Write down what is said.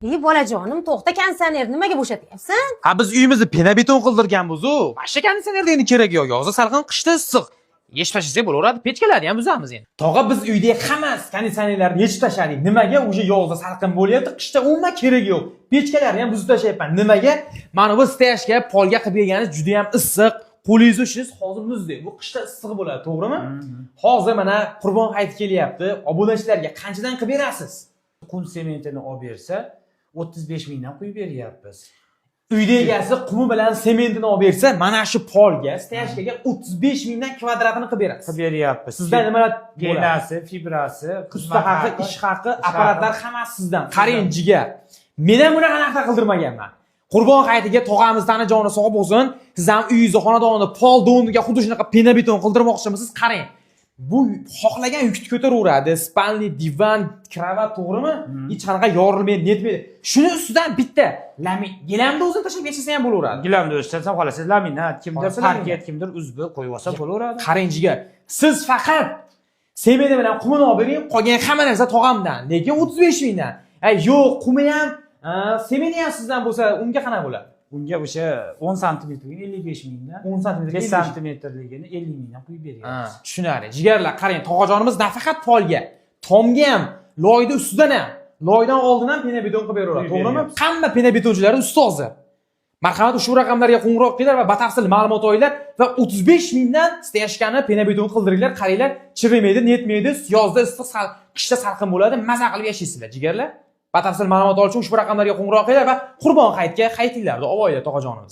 İyi bolajonim, to'xta, konditsioner nimaga bo'shatyapsan? Ha biz uyimizni pena-beton qildirganmiz-ku. Boshqa konditsionerning keragi yo'q. Yozda salqin, qishda issiq. Yechib tashlasak bo'laveradi. Pechkalarni ham buzamiz endi. Tog'a biz uyda hammasi konditsionerlarni yechib tashladik. Nimaga? O'sha yozda salqin bo'lyapti, qishda umuman keragi yo'q. Pechkalarni ham buzib tashlayapman. Nimaga? Mana bu steyashga polga qilib berganingiz juda ham issiq. Qo'lingizni ushingiz hozir muzdek. Bu qishda issiq bo'ladi, to'g'rimi? Hozir mana Qurbon hayiti kelyapti. Obunachilarga qanchadan qilib berasiz? Qum sementini olib bersa 35 mingdan qo'yib beryapmiz. Uyda egasi qumi bilan sementini olib bersa, mana shu polga, steyashkaga 35 mingdan kvadratini qilib berasiz. Qilib beryapmiz. Sizdan nimalar Genasi, fibrasi, usta haqi, ish haqi, apparatlar hammasi sizdan. Qarang jigar. Men ham bunaqa narsa qildirmaganman. Qurbon hayitiga tog'amiz tanajoni sog' bo'lsin. Siz ham uyingizni, xonadonni pol do'niga xuddi shunaqa pena-beton qildirmoqchimisiz? Qarang. Bu xohlagan yukni ko'taraveradi. Spalni, divan, kravat, to'g'rimi? Hech qanaqa yorilmaydi, netmaydi. Shuni ustidan bitta lamin gilamni o'zini tashlab yashasa ham bo'laveradi. gilamni o'shtasam xohlasangiz laminat, kimdir parket, kimdir uzbi qo'yib olsa bo'laveradi. Qarang jigar. Siz faqat semeni bilan qumini olib bering, qolgan hamma narsa tog'amdan. Lekin 35 mingdan. Yo'q, qumi ham, semeni ham sizdan bo'lsa, unga qanaqa bo'ladi? Bunga o'sha 10 santimetrligini 55 mingdan, 10 santimetrga 5 santimetrligini 50 mingdan qo'yib beryapmiz. Tushunarli. Jigarlar, qarang, tog'ajonimiz nafaqat polga, tomga ham, loyni ustidan ham, loydan oldin ham pena-beton qilib beraveradi, to'g'rimi? Hamma pena-betonchilar ustozi. Marhamat, ushbu raqamlarga qo'ng'iroq qilinglar va batafsil ma'lumot olinglar va 35 mingdan steyashkani pena-beton qildiringlar. Qaranglar, chirimaydi, netmaydi, yozda issiq, qishda salqin bo'ladi, maza qilib yashaysizlar, jigarlar. Batafsil ma'lumot olish uchun ushbu raqamlarga qo'ng'iroq qilinglar va Qurbon hayitiga hayitinglarni olib olinglar, tog'ajonimiz.